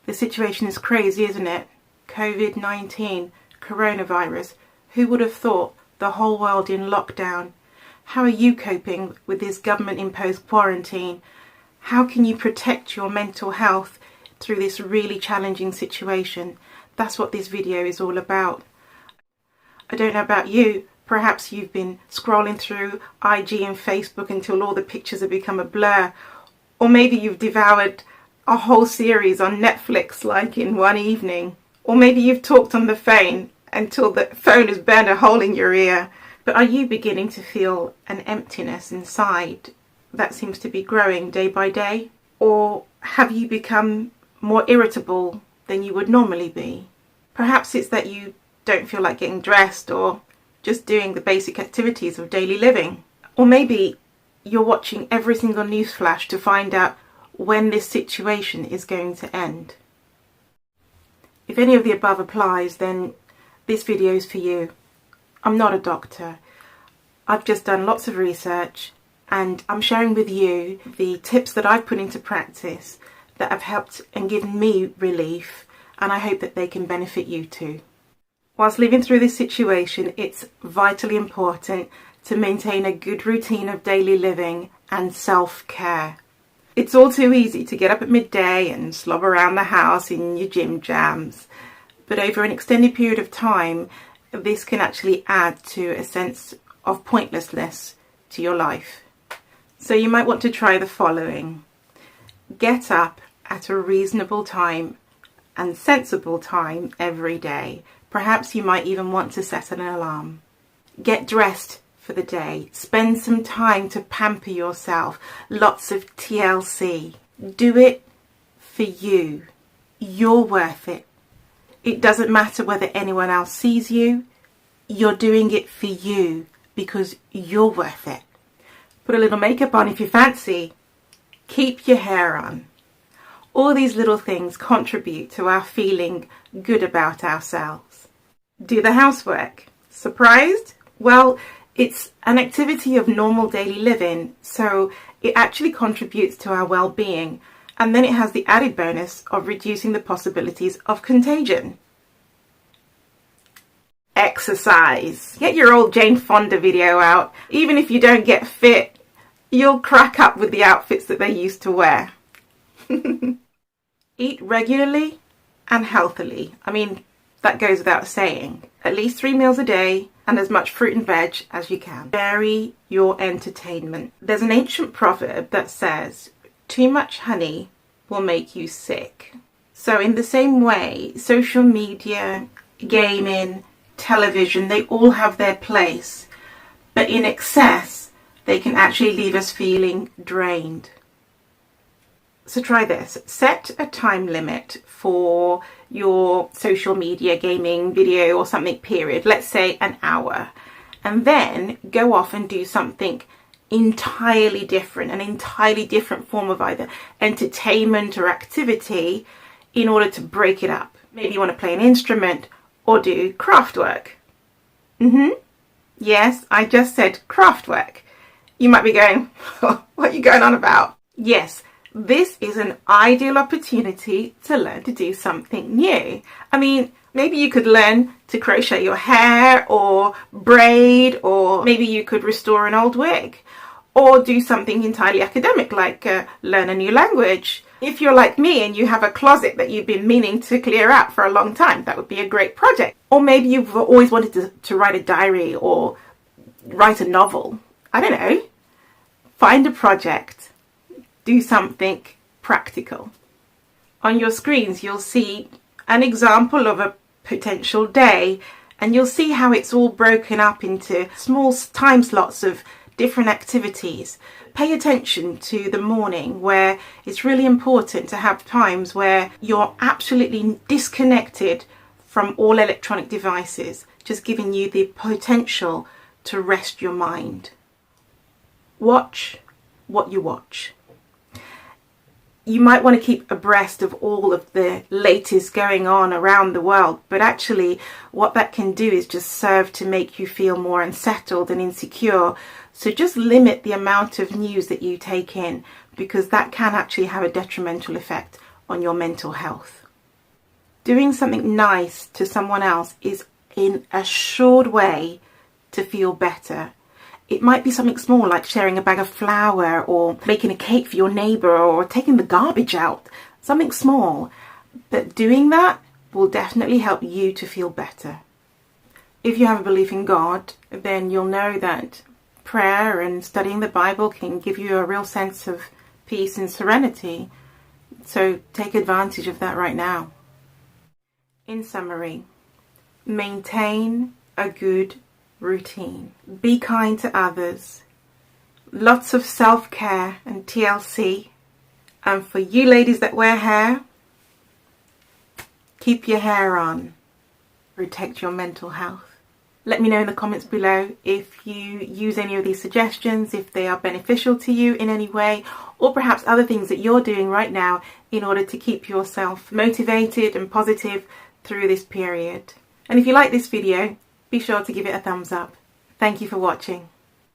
The situation is crazy, isn't it? COVID-19, coronavirus. Who would have thought the whole world in lockdown? How are you coping with this government-imposed quarantine? How can you protect your mental health through this really challenging situation? That's what this video is all about. I don't know about you, perhaps you've been scrolling through IG and Facebook until all the pictures have become a blur. Or maybe you've devoured a whole series on Netflix like in one evening. Or maybe you've talked on the phone until the phone has burned a hole in your ear. But are you beginning to feel an emptiness inside that seems to be growing day by day? Or have you become more irritable than you would normally be? Perhaps it's that you don't feel like getting dressed or just doing the basic activities of daily living. Or maybe you're watching every single news flash to find out when this situation is going to end. If any of the above applies, then this video is for you. I'm not a doctor. I've just done lots of research and I'm sharing with you the tips that I've put into practice that have helped and given me relief, and I hope that they can benefit you too. Whilst living through this situation, it's vitally important to maintain a good routine of daily living and self-care. It's all too easy to get up at midday and slob around the house in your gym jams, but over an extended period of time, this can actually add to a sense of pointlessness to your life. So you might want to try the following. Get up at a reasonable time and sensible time every day. Perhaps you might even want to set an alarm. Get dressed for the day. Spend some time to pamper yourself. Lots of TLC. Do it for you. You're worth it. It doesn't matter whether anyone else sees you. You're doing it for you because you're worth it. Put a little makeup on if you fancy. Keep your hair on. All these little things contribute to our feeling good about ourselves. Do the housework. Surprised? Well, it's an activity of normal daily living, so it actually contributes to our well-being, and then it has the added bonus of reducing the possibilities of contagion. Exercise. Get your old Jane Fonda video out. Even if you don't get fit, you'll crack up with the outfits that they used to wear. Eat regularly and healthily. I mean, that goes without saying. At least 3 meals a day and as much fruit and veg as you can. Vary your entertainment. There's an ancient proverb that says, too much honey will make you sick. So in the same way, social media, gaming, television, they all have their place. But in excess, they can actually leave us feeling drained. So try this. Set a time limit for your social media, gaming, video or something period. Let's say an hour. And then go off and do something entirely different, an entirely different form of either entertainment or activity in order to break it up. Maybe you want to play an instrument or do craft work. Yes, I just said craft work. You might be going, what are you going on about? Yes. This is an ideal opportunity to learn to do something new. I mean, maybe you could learn to crochet your hair or braid, or maybe you could restore an old wig, or do something entirely academic like learn a new language. If you're like me and you have a closet that you've been meaning to clear out for a long time, that would be a great project. Or maybe you've always wanted to write a diary or write a novel. I don't know. Find a project. Do something practical. On your screens, you'll see an example of a potential day, and you'll see how it's all broken up into small time slots of different activities. Pay attention to the morning, where it's really important to have times where you're absolutely disconnected from all electronic devices, just giving you the potential to rest your mind. Watch what you watch. You might want to keep abreast of all of the latest going on around the world, but actually what that can do is just serve to make you feel more unsettled and insecure. So just limit the amount of news that you take in, because that can actually have a detrimental effect on your mental health. Doing something nice to someone else is in a assured way to feel better. It might be something small like sharing a bag of flour or making a cake for your neighbour or taking the garbage out. Something small. But doing that will definitely help you to feel better. If you have a belief in God, then you'll know that prayer and studying the Bible can give you a real sense of peace and serenity. So take advantage of that right now. In summary, maintain a good routine. Be kind to others. Lots of self-care and TLC. And for you ladies that wear hair, keep your hair on. Protect your mental health. Let me know in the comments below if you use any of these suggestions, if they are beneficial to you in any way, or perhaps other things that you're doing right now in order to keep yourself motivated and positive through this period. And if you like this video, be sure to give it a thumbs up. Thank you for watching.